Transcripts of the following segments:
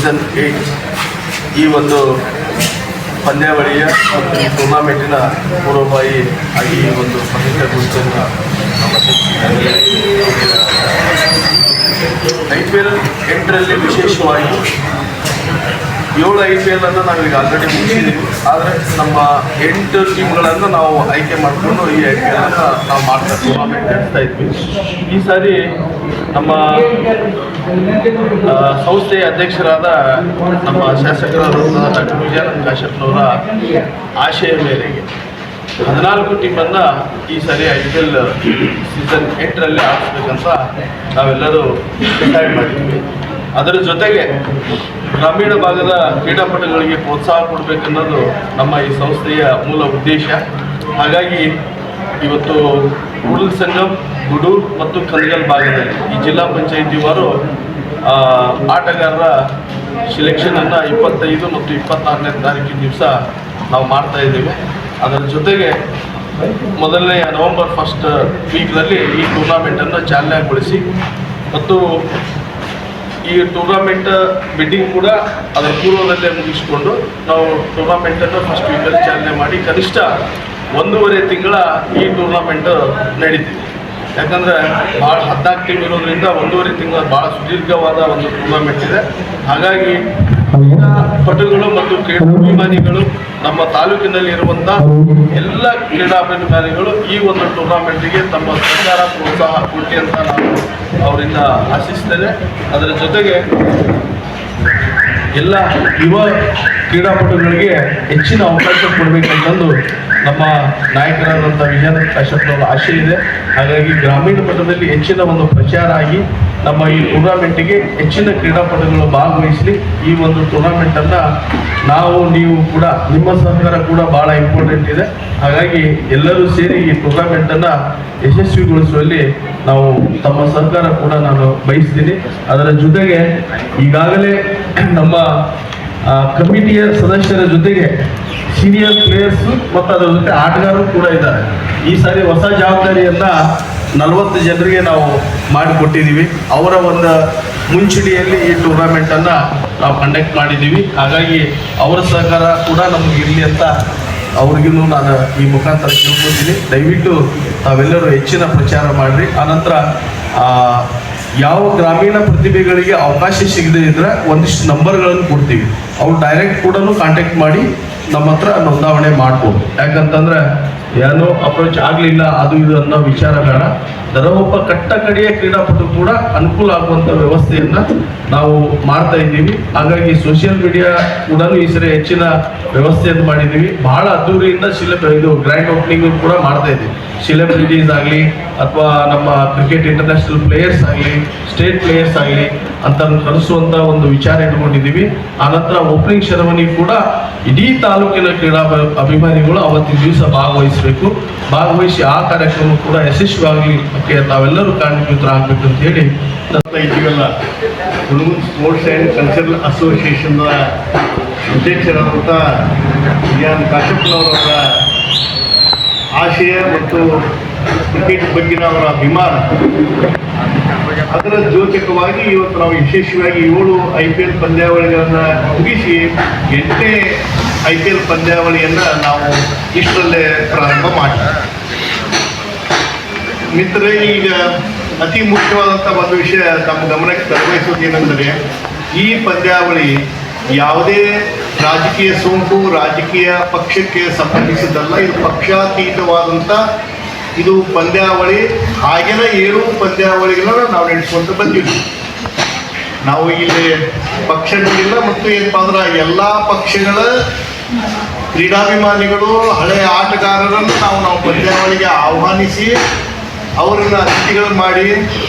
Season 8 ಈ ಒಂದು ಪಂದ್ಯಾವಳಿಯ ಮತ್ತು ಈ ಟೂರ್ನಾಮೆಂಟಿನ ಪೂರ್ವಭಾವಿ ಆಗಿ ಈ ಒಂದು ಪತ್ರಿಕಾಗೋಷ್ಠಿಯನ್ನು IPL 8ರಲ್ಲಿ ವಿಶೇಷವಾಗಿ 7 IPL ಅನ್ನು ನಾವೀಗ ಆಲ್ರೆಡಿ ಮುಗಿಸಿದ್ದೀವಿ. ಆದರೆ ನಮ್ಮ 8 ಟೀಮ್ಗಳನ್ನು ನಾವು ಆಯ್ಕೆ ಮಾಡಿಕೊಂಡು ಈ IPL ಅನ್ನು ನಾವು ಮಾಡ್ತಾ ಟೂರ್ನಾಮೆಂಟ್ ನಡೆಸ್ತಾ ಇದ್ವಿ. ಈ ಸಾರಿ ನಮ್ಮ ಸಂಸ್ಥೆಯ ಅಧ್ಯಕ್ಷರಾದ ನಮ್ಮ ಶಾಸಕರಾದ ಡಾಕ್ಟರ್ ವಿಜಯಾನಂದ ಕಾಶ್ಯಪ್ನವರ ಆಶಯ ಮೇರೆಗೆ 14 ಟೀಮನ್ನು ಈ ಸಾರಿ IPL ಸೀಸನ್ 8ರಲ್ಲಿ ಆಡಿಸ್ಬೇಕಂತ ನಾವೆಲ್ಲರೂ ಡಿಸೈಡ್ ಮಾಡಿದ್ವಿ. ಅದರ ಜೊತೆಗೆ ಗ್ರಾಮೀಣ ಭಾಗದ ಕ್ರೀಡಾಪಟುಗಳಿಗೆ ಪ್ರೋತ್ಸಾಹ ಕೊಡಬೇಕನ್ನೋದು ನಮ್ಮ ಈ ಸಂಸ್ಥೆಯ ಮೂಲ ಉದ್ದೇಶ. ಹಾಗಾಗಿ ಇವತ್ತು ಕೂಡಲ ಸಂಗಮ್, ಗುಡೂರು ಮತ್ತು ಕನಗಲ್ ಭಾಗದಲ್ಲಿ ಈ ಜಿಲ್ಲಾ ಪಂಚಾಯಿತಿಯವರು ಆಟಗಾರರ ಸಿಲೆಕ್ಷನನ್ನು 25 ಮತ್ತು 26ನೇ ತಾರೀಕಿನ ದಿವಸ ನಾವು ಮಾಡ್ತಾ ಇದ್ದೇವೆ. ಅದರ ಜೊತೆಗೆ ಮೊದಲನೆಯ ನವೆಂಬರ್ 1st ವೀಕ್ನಲ್ಲಿ ಈ ಟೂರ್ನಾಮೆಂಟನ್ನು ಚಾಲನೆಗೊಳಿಸಿ ಮತ್ತು ಈ ಟೂರ್ನಾಮೆಂಟ್ ಬಿಡ್ಡಿಂಗ್ ಕೂಡ ಅದರ ಪೂರ್ವದಲ್ಲೇ ಮುಗಿಸಿಕೊಂಡು ನಾವು ಟೂರ್ನಾಮೆಂಟನ್ನು ಫಸ್ಟ್ ವೀಕಲ್ಲಿ ಚಾಲನೆ ಮಾಡಿ ಕನಿಷ್ಠ 1.5 ತಿಂಗಳ ಈ ಟೂರ್ನಾಮೆಂಟ್ ನಡೀತಿದೆ. ಯಾಕಂದರೆ ಭಾಳ 14 ಟೀಮ್ ಇರೋದ್ರಿಂದ 1.5 ತಿಂಗಳ ಭಾಳ ಸುದೀರ್ಘವಾದ ಒಂದು ಟೂರ್ನಾಮೆಂಟ್ ಇದೆ. ಹಾಗಾಗಿ ಪಟುಗಳು ಮತ್ತು ಕ್ರೀಡಾಭಿಮಾನಿಗಳು ನಮ್ಮ ತಾಲೂಕಿನಲ್ಲಿ ಇರುವಂಥ ಎಲ್ಲ ಕ್ರೀಡಾಭಿಮಾನಿಗಳು ಈ ಒಂದು ಟೂರ್ನಾಮೆಂಟಿಗೆ ತಮ್ಮ ಸಹಕಾರ ಪ್ರೋತ್ಸಾಹ ಕೊಡಿ ಅಂತ ನಾನು ಅವರಿಂದ ಆಶಿಸ್ತೇನೆ. ಅದರ ಜೊತೆಗೆ ಎಲ್ಲ ಯುವ ಕ್ರೀಡಾಪಟುಗಳಿಗೆ ಹೆಚ್ಚಿನ ಅವಕಾಶ ಕೊಡಬೇಕಂತಂದು ನಮ್ಮ ನಾಯಕರಾದಂಥ ವಿಜಯಾನಂದ ಕಾಶ್ಯಪ್ನವರ ಆಶೆ ಇದೆ. ಹಾಗಾಗಿ ಗ್ರಾಮೀಣ ಮಟ್ಟದಲ್ಲಿ ಹೆಚ್ಚಿನ ಒಂದು ಪ್ರಚಾರ ಆಗಿ ನಮ್ಮ ಈ ಟೂರ್ನಾಮೆಂಟಿಗೆ ಹೆಚ್ಚಿನ ಕ್ರೀಡಾಪಟುಗಳು ಭಾಗವಹಿಸಲಿ. ಈ ಒಂದು ಟೂರ್ನಾಮೆಂಟನ್ನು ನೀವು ಕೂಡ ನಿಮ್ಮ ಸಹಕಾರ ಕೂಡ ಭಾಳ ಇಂಪಾರ್ಟೆಂಟ್ ಇದೆ. ಹಾಗಾಗಿ ಎಲ್ಲರೂ ಸೇರಿ ಈ ಟೂರ್ನಾಮೆಂಟನ್ನು ಯಶಸ್ವಿಗೊಳಿಸುವಲ್ಲಿ ನಾವು ತಮ್ಮ ಸಹಕಾರ ಕೂಡ ನಾನು ಬಯಸ್ತೀನಿ. ಅದರ ಜೊತೆಗೆ ಈಗಾಗಲೇ ನಮ್ಮ ಕಮಿಟಿಯ ಸದಸ್ಯರ ಜೊತೆಗೆ ಸೀನಿಯರ್ ಪ್ಲೇಯರ್ಸು ಮತ್ತು ಅದರ ಜೊತೆ ಆಟಗಾರರು ಕೂಡ ಇದ್ದಾರೆ. ಈ ಸಾರಿ ಹೊಸ ಜವಾಬ್ದಾರಿಯನ್ನು 40 ಜನರಿಗೆ ನಾವು ಮಾಡಿಕೊಟ್ಟಿದ್ದೀವಿ. ಅವರ ಒಂದು ಮುಂಚೂಣಿಯಲ್ಲಿ ಈ ಟೂರ್ನಾಮೆಂಟನ್ನು ನಾವು ಕಂಡಕ್ಟ್ ಮಾಡಿದ್ದೀವಿ. ಹಾಗಾಗಿ ಅವರ ಸಹಕಾರ ಕೂಡ ನಮಗೆ ಇರಲಿ ಅಂತ ಅವ್ರಿಗೂ ನಾನು ಈ ಮುಖಾಂತರ ಕೇಳ್ಕೊತೀನಿ. ದಯವಿಟ್ಟು ತಾವೆಲ್ಲರೂ ಹೆಚ್ಚಿನ ಪ್ರಚಾರ ಮಾಡಿರಿ. ಆನಂತರ ಯಾವ ಗ್ರಾಮೀಣ ಪ್ರತಿಭೆಗಳಿಗೆ ಅವಕಾಶ ಸಿಗದೇ ಇದ್ದರೆ ಒಂದಿಷ್ಟು ನಂಬರ್ಗಳನ್ನು ಕೊಡ್ತೀವಿ. ಅವ್ರು ಡೈರೆಕ್ಟ್ ಕೂಡ ಕಾಂಟ್ಯಾಕ್ಟ್ ಮಾಡಿ ನಮ್ಮ ಹತ್ರ ನೋಂದಾವಣೆ ಮಾಡ್ಬೋದು. ಯಾಕಂತಂದರೆ ಏನೋ ಅಪ್ರೋಚ್ ಆಗಲಿಲ್ಲ ಅದು ಇದು ಅನ್ನೋ ವಿಚಾರ ಬೇಡ. ಒಬ್ಬ ಕಟ್ಟಕಡೆಯ ಕ್ರೀಡಾಪಟು ಕೂಡ ಅನುಕೂಲ ಆಗುವಂಥ ವ್ಯವಸ್ಥೆಯನ್ನು ನಾವು ಮಾಡ್ತಾ ಇದ್ದೀವಿ. ಹಾಗಾಗಿ ಸೋಷಿಯಲ್ ಮೀಡಿಯಾ ಕೂಡ ಈ ಸರಿ ಹೆಚ್ಚಿನ ವ್ಯವಸ್ಥೆಯನ್ನು ಮಾಡಿದ್ದೀವಿ. ಭಾಳ ಅದ್ದೂರಿಯಿಂದ ಇದು ಗ್ರ್ಯಾಂಡ್ ಓಪನಿಂಗು ಕೂಡ ಮಾಡ್ತಾ ಇದ್ದೀವಿ. ಸೆಲೆಬ್ರಿಟೀಸ್ ಆಗಲಿ ಅಥವಾ ನಮ್ಮ ಕ್ರಿಕೆಟ್ ಇಂಟರ್ನ್ಯಾಷನಲ್ ಪ್ಲೇಯರ್ಸ್ ಆಗಲಿ, ಸ್ಟೇಟ್ ಪ್ಲೇಯರ್ಸ್ ಆಗಲಿ ಅಂತ ಕರೆಸುವಂಥ ಒಂದು ವಿಚಾರ ಇಟ್ಕೊಂಡಿದ್ದೀವಿ. ಆನಂತರ ಓಪನಿಂಗ್ ಸೆರೆಮನಿ ಕೂಡ ಇಡೀ ತಾಲೂಕಿನ ಕ್ರೀಡಾ ಅಭಿಮಾನಿಗಳು ಅವತ್ತಿನ ದಿವಸ ಭಾಗವಹಿಸಿ ಆ ಕಾರ್ಯಕ್ರಮ ಕೂಡ ಯಶಸ್ವಿಯಾಗಲಿ ತಾವೆಲ್ಲರೂ ಕಾರಣೀಭೂತರಾಗಬೇಕು ಅಂತ ಹೇಳಿ ಇದೀವಲ್ಲ. ಹುಣಗುಂದ್ ಸ್ಪೋರ್ಟ್ಸ್ ಆ್ಯಂಡ್ ಕಲ್ಚರಲ್ ಅಸೋಸಿಯೇಷನ್ನ ಅಧ್ಯಕ್ಷರಾದಂಥ ವಿಜಯಾನಂದ ಕಾಶ್ಯಪ್ನವರ ಆಶಯ ಮತ್ತು ಕ್ರಿಕೆಟ್ ಬಗ್ಗಿನ ಅವರ ಅಭಿಮಾನ, ಅದರ ದ್ಯೋತಕವಾಗಿ ಇವತ್ತು ನಾವು ಯಶಸ್ವಿಯಾಗಿ 7 IPL ಪಂದ್ಯಾವಳಿಗಳನ್ನು ಮುಗಿಸಿ 8ನೇ IPL ಪಂದ್ಯಾವಳಿಯನ್ನು ನಾವು ಇಷ್ಟರಲ್ಲೇ ಪ್ರಾರಂಭ ಮಾಡಿದ್ವಿ. ಮಿತ್ರರೇ, ಈಗ ಅತಿ ಮುಖ್ಯವಾದಂಥ ಒಂದು ವಿಷಯ ತಮ್ಮ ಗಮನಕ್ಕೆ ತರಬಯಸೋದು ಏನೆಂದರೆ, ಈ ಪಂದ್ಯಾವಳಿ ಯಾವುದೇ ರಾಜಕೀಯ ಸೋಂಕು, ರಾಜಕೀಯ ಪಕ್ಷಕ್ಕೆ ಸಂಬಂಧಿಸಿದ್ದಲ್ಲ. ಇದು ಪಕ್ಷಾತೀತವಾದಂಥ ಇದು ಪಂದ್ಯಾವಳಿ. ಹಾಗೆಯೇ 7 ಪಂದ್ಯಾವಳಿಗಳನ್ನು ನಾವು ನಡೆಸ್ಕೊಂತ ಬಂದಿದ್ವಿ. ನಾವು ಇಲ್ಲಿ ಪಕ್ಷ ನೋಡಿಲ್ಲ ಮತ್ತು ಏನಪ್ಪ ಅಂದ್ರೆ ಎಲ್ಲ ಪಕ್ಷಗಳ ಕ್ರೀಡಾಭಿಮಾನಿಗಳು, ಹಳೆಯ ಆಟಗಾರರನ್ನು ನಾವು ಪಂದ್ಯಾವಳಿಗೆ ಆಹ್ವಾನಿಸಿ ಅವರನ್ನು ಅತಿಥಿಗಳು ಮಾಡಿ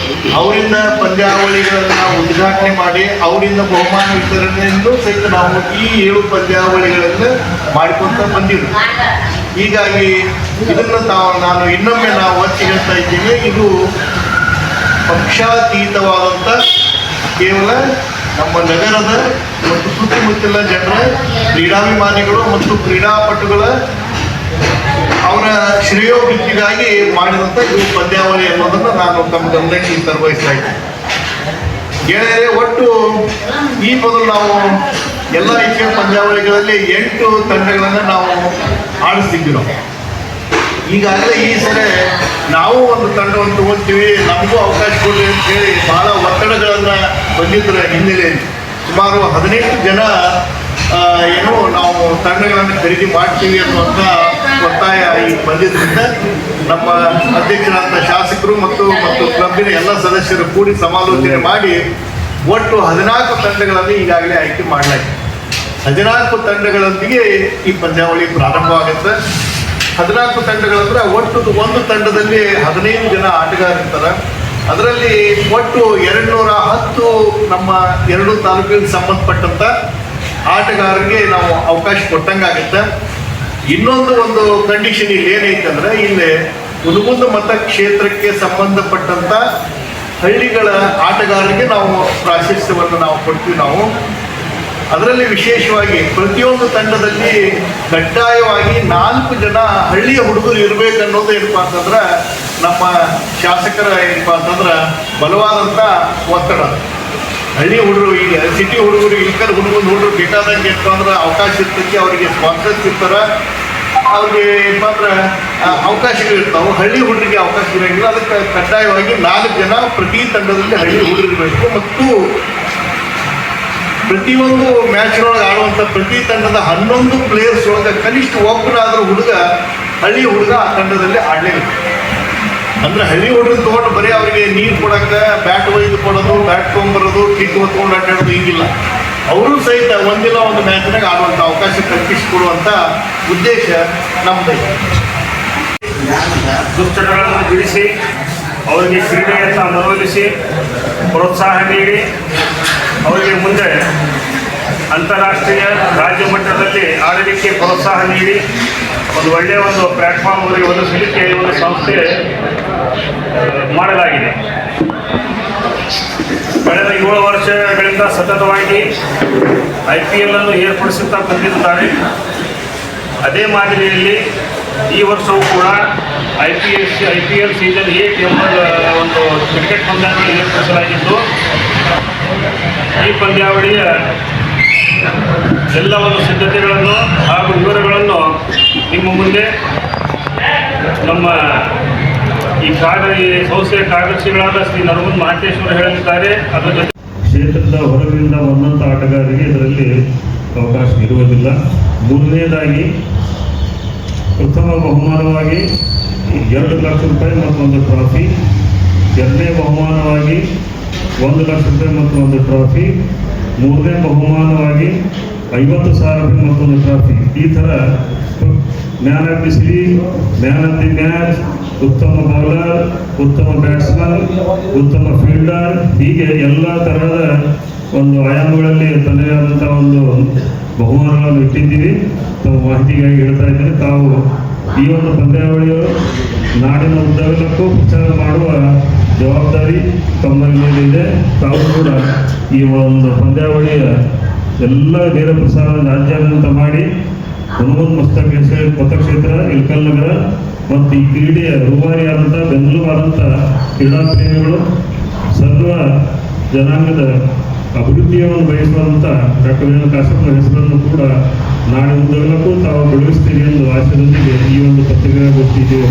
ಅವರಿಂದ ಪಂದ್ಯಾವಳಿಗಳನ್ನು ಉದ್ಘಾಟನೆ ಮಾಡಿ ಅವರಿಂದ ಬಹುಮಾನ ವಿತರಣೆಯನ್ನು ಸಹಿತ ನಾವು ಈ 7 ಪಂದ್ಯಾವಳಿಗಳನ್ನು ಮಾಡಿಕೊಳ್ತಾ ಬಂದಿದ್ವಿ. ಹೀಗಾಗಿ ಇದನ್ನು ನಾನು ಇನ್ನೊಮ್ಮೆ ಒತ್ತಿ ಹೇಳ್ತಾ ಇದ್ದೀನಿ, ಇದು ಪಕ್ಷಾತೀತವಾದಂಥ ಕೇವಲ ನಮ್ಮ ನಗರದ ಮತ್ತು ಸುತ್ತಮುತ್ತಲ ಜನರ ಕ್ರೀಡಾಭಿಮಾನಿಗಳು ಮತ್ತು ಕ್ರೀಡಾಪಟುಗಳ ಅವರ ಶ್ರೇಯೋಭಿವೃದ್ಧಿಗಾಗಿ ಮಾಡಿದಂಥ ಇದು ಪಂದ್ಯಾವಳಿ ಅನ್ನೋದನ್ನು ನಾನು ತಮ್ಮ ಗಮನಕ್ಕೆ ತರಬಯಸ್ತಾ ಇದ್ದೀನಿ. ಗೆಳೆಯರೇ, ಒಟ್ಟು ಈ ಮೊದಲು ನಾವು ಎಲ್ಲ IPL ಪಂದ್ಯಾವಳಿಗಳಲ್ಲಿ 8 ತಂಡಗಳನ್ನು ನಾವು ಆಡಿಸ್ತಿದ್ವಿ ನಾವು. ಈಗಾಗಲೇ ಈ ಸರಿ ನಾವು ಒಂದು ತಂಡವನ್ನು ತಗೊಳ್ತೀವಿ, ನಮಗೂ ಅವಕಾಶ ಕೊಡಿ ಅಂತ ಹೇಳಿ ಬಹಳ ಒತ್ತಡಗಳನ್ನು ಬಂದಿದ್ದರ ಹಿನ್ನೆಲೆಯಲ್ಲಿ ಸುಮಾರು 18 ಜನ ಏನು ನಾವು ತಂಡಗಳನ್ನು ಖರೀದಿ ಮಾಡ್ತೀವಿ ಅನ್ನುವಂಥ ಒತ್ತಾಯ ಈಗ ಬಂದಿದ್ದರಿಂದ ನಮ್ಮ ಅಧ್ಯಕ್ಷರಾದ ಶಾಸಕರು ಮತ್ತು ಕ್ಲಬ್ಬಿನ ಎಲ್ಲ ಸದಸ್ಯರು ಕೂಡಿ ಸಮಾಲೋಚನೆ ಮಾಡಿ ಒಟ್ಟು 14 ತಂಡಗಳನ್ನು ಈಗಾಗಲೇ ಆಯ್ಕೆ ಮಾಡಲಾಗಿದೆ. 14 ತಂಡಗಳೊಂದಿಗೆ ಈ ಪಂದ್ಯಾವಳಿ ಪ್ರಾರಂಭವಾಗುತ್ತೆ. 14 ತಂಡಗಳಂದ್ರೆ ಒಟ್ಟು ಒಂದು ತಂಡದಲ್ಲಿ 15 ಜನ ಆಟಗಾರರಿರ್ತಾರೆ. ಅದರಲ್ಲಿ ಒಟ್ಟು 210 ನಮ್ಮ 2 ತಾಲೂಕಿಗೆ ಸಂಬಂಧಪಟ್ಟಂತ ಆಟಗಾರರಿಗೆ ನಾವು ಅವಕಾಶ ಕೊಟ್ಟಂಗಾಗುತ್ತೆ. ಇನ್ನೊಂದು ಕಂಡೀಷನ್ ಇಲ್ಲಿ ಏನೈತೆ ಅಂದ್ರೆ, ಇಲ್ಲಿ ಹುನಗುಂದ ಮತಕ್ಷೇತ್ರಕ್ಕೆ ಸಂಬಂಧಪಟ್ಟಂತ ಹಳ್ಳಿಗಳ ಆಟಗಾರರಿಗೆ ನಾವು ಪ್ರಾಶಸ್ತ್ಯವನ್ನು ನಾವು ಕೊಡ್ತೀವಿ ನಾವು. ಅದರಲ್ಲಿ ವಿಶೇಷವಾಗಿ ಪ್ರತಿಯೊಂದು ತಂಡದಲ್ಲಿ ಕಡ್ಡಾಯವಾಗಿ 4 ಜನ ಹಳ್ಳಿಯ ಹುಡುಗರು ಇರಬೇಕನ್ನೋದು ಏನಪ್ಪ ಅಂತಂದ್ರೆ ನಮ್ಮ ಶಾಸಕರ ಏನಪ್ಪ ಅಂತಂದ್ರೆ ಬಲವಾದಂಥ ಒತ್ತಡ. ಹಳ್ಳಿ ಹುಡುಗರು, ಈಗ ಸಿಟಿ ಹುಡುಗರು, ಇಲ್ಕರ್ ಹುಡುಗರು ಬೇಕಾದಂಗೆ ಇರ್ತಂದ್ರೆ ಅವಕಾಶ ಇರ್ತೈತಿ, ಅವರಿಗೆ ಸ್ಪಾನ್ಸರ್ಸ್ ಇರ್ತಾರೆ, ಅವ್ರಿಗೆ ಏನಪ್ಪ ಅಂದ್ರೆ ಅವಕಾಶಗಳು ಇರ್ತಾವೆ. ಹಳ್ಳಿ ಹುಡುಗರಿಗೆ ಅವಕಾಶ ಇರೋಂಗಿಲ್ಲ. ಅದಕ್ಕೆ ಕಡ್ಡಾಯವಾಗಿ 4 ಜನ ಪ್ರತಿ ತಂಡದಲ್ಲಿ ಹಳ್ಳಿ ಹುಡುಗರು ಇರಬೇಕು. ಮತ್ತು ಪ್ರತಿಯೊಂದು ಮ್ಯಾಚ್ನೊಳಗೆ ಆಡುವಂಥ ಪ್ರತಿ ತಂಡದ 11 ಪ್ಲೇಯರ್ಸ್ ಒಳಗೆ ಕನಿಷ್ಠ ಒಬ್ಬರಾದ್ರೂ ಹಳ್ಳಿ ಹುಡುಗ ಆ ತಂಡದಲ್ಲಿ ಆಡಲೇಬೇಕು. ಅಂದ್ರೆ ಹಳ್ಳಿ ಹುಡುಗರು ತೊಗೊಂಡು ಬರೀ ಅವರಿಗೆ ನೀರು ಕೊಡೋಕ್ಕೆ ಬ್ಯಾಟ್ ಒಯ್ದು ಕೊಡೋದು, ಬ್ಯಾಟ್ ತೊಗೊಂಬರೋದು, ಕಿಟ್ ಹೊತ್ಕೊಂಡು ಆಟಾಡೋದು ಹಿಂಗಿಲ್ಲ. ಅವರು ಸಹಿತ ಒಂದಿಲ್ಲ ಒಂದು ಮ್ಯಾಚ್ನಾಗ ಆಡುವಂಥ ಅವಕಾಶ ಕಲ್ಪಿಸಿಕೊಡುವಂಥ ಉದ್ದೇಶ ನಮ್ಮದು. ದುಶ್ಚಟಗಳನ್ನು ಬಿಡಿಸಿ ಅವರಿಗೆ ಕ್ರೀಡೆಯತ್ತ ಮನವೊಲಿಸಿ ಪ್ರೋತ್ಸಾಹ ನೀಡಿ ಅವರಿಗೆ ಮುಂದೆ ಅಂತಾರಾಷ್ಟ್ರೀಯ ರಾಜ್ಯ ಮಟ್ಟದಲ್ಲಿ ಆಡಲಿಕ್ಕೆ ಪ್ರೋತ್ಸಾಹ ನೀಡಿ ಒಂದು ಒಳ್ಳೆಯ ಒಂದು ಪ್ಲ್ಯಾಟ್ಫಾರ್ಮ್ ಅವರಿಗೆ ಒದಗಿಸಲಿಕ್ಕೆ ಒಂದು ಸಂಸ್ಥೆ ಮಾಡಲಾಗಿದೆ. ಕಳೆದ 7 ವರ್ಷಗಳಿಂದ ಸತತವಾಗಿ IPL ಅನ್ನು ಏರ್ಪಡಿಸುತ್ತಾ ಬಂದಿರುತ್ತಾರೆ. ಅದೇ ಮಾದರಿಯಲ್ಲಿ ಈ ವರ್ಷವೂ ಕೂಡ IPL ಸೀಸನ್ 8 ಎಂಬ ಒಂದು ಕ್ರಿಕೆಟ್ ಪಂದ್ಯಾವಳಿ ಏರ್ಪಡಿಸಲಾಗಿದ್ದು, ಈ ಪಂದ್ಯಾವಳಿಯ ಎಲ್ಲ ಒಂದು ಸಿದ್ಧತೆಗಳನ್ನು ಹಾಗೂ ವಿವರಗಳನ್ನು ನಿಮ್ಮ ಮುಂದೆ ನಮ್ಮ ಈ ಸಂಸ್ಥೆಯ ಕಾರ್ಯದರ್ಶಿಗಳಾದ ಶ್ರೀ ನರಗುಂದ ಮಹಾಂತೇಶ್ವರ ಹೇಳಲಿದ್ದಾರೆ. ಅದರ ಜೊತೆ ಕ್ಷೇತ್ರದ ಹೊರಗಿನಿಂದ ಬಂದಂಥ ಆಟಗಾರರಿಗೆ ಇದರಲ್ಲಿ ಅವಕಾಶ ಇರುವುದಿಲ್ಲ. ಮೂರನೇದಾಗಿ ಪ್ರಥಮ ಬಹುಮಾನವಾಗಿ 2 ಲಕ್ಷ ರೂಪಾಯಿ ಮತ್ತು ಒಂದು ಟ್ರಾಫಿ, ಎರಡನೇ ಬಹುಮಾನವಾಗಿ 1 ಲಕ್ಷ ರೂಪಾಯಿ ಮತ್ತು ಒಂದು ಟ್ರಾಫಿ, ಮೂರನೇ ಬಹುಮಾನವಾಗಿ 50,000 ರೂಪಾಯಿ ಮತ್ತೊಂದು ಟ್ರಾಫಿ. ಈ ಥರ man of the series, man of the match, ಉತ್ತಮ ಬೌಲರ್, ಉತ್ತಮ ಬ್ಯಾಟ್ಸ್ಮನ್, ಉತ್ತಮ ಫೀಲ್ಡರ್, ಹೀಗೆ ಎಲ್ಲ ಥರದ ಒಂದು ಆಯಾಮಗಳಲ್ಲಿ ತನ್ನದೇ ಆದಂಥ ಒಂದು ಬಹುಮಾನಗಳನ್ನು ಇಟ್ಟಿದ್ದೀವಿ. ತಾವು ಮಾಹಿತಿಗಾಗಿ ಹೇಳ್ತಾ ಇದ್ದಾರೆ. ತಾವು ಈ ಒಂದು ಪಂದ್ಯಾವಳಿಯು ನಾಡಿನ ಉದ್ದಗಲಕ್ಕೂ ಪ್ರಚಾರ ಮಾಡುವ ಜವಾಬ್ದಾರಿ ತಮ್ಮ ಮೇಲಿದೆ. ತಾವು ಕೂಡ ಈ ಒಂದು ಪಂದ್ಯಾವಳಿಯ ಎಲ್ಲ ನೇರ ಪ್ರಸಾರ ರಾಜ್ಯಾದ್ಯಂತ ಮಾಡಿ ಹುನಗುಂದ ಮತಕ್ಷೇತ್ರ, ಇಳಕಲ್ ನಗರ ಮತ್ತು ಈ ಕ್ರೀಡೆಯ ರೂವಾರಿಯಾದಂಥ ಬೆಂಬಲವಾದಂಥ ಕ್ರೀಡಾಪ್ರೇಮಿಗಳು, ಸರ್ವ ಜನಾಂಗದ ಅಭಿವೃದ್ಧಿಯನ್ನು ಬಯಸುವಂಥ ಡಾಕ್ಟರ್ ವೀರೇಂದ್ರ ಕಾಶಪ್ಪನ ಹೆಸರನ್ನು ಕೂಡ ನಾಡಿನ ಉದ್ದಗಲಕ್ಕೂ ತಾವು ಬೆಳೆಸ್ತೀರಿ ಎಂದು ಆಶಯದೊಂದಿಗೆ ಈ ಒಂದು ಪತ್ರಿಕಾಗೋಷ್ಠಿಗೆ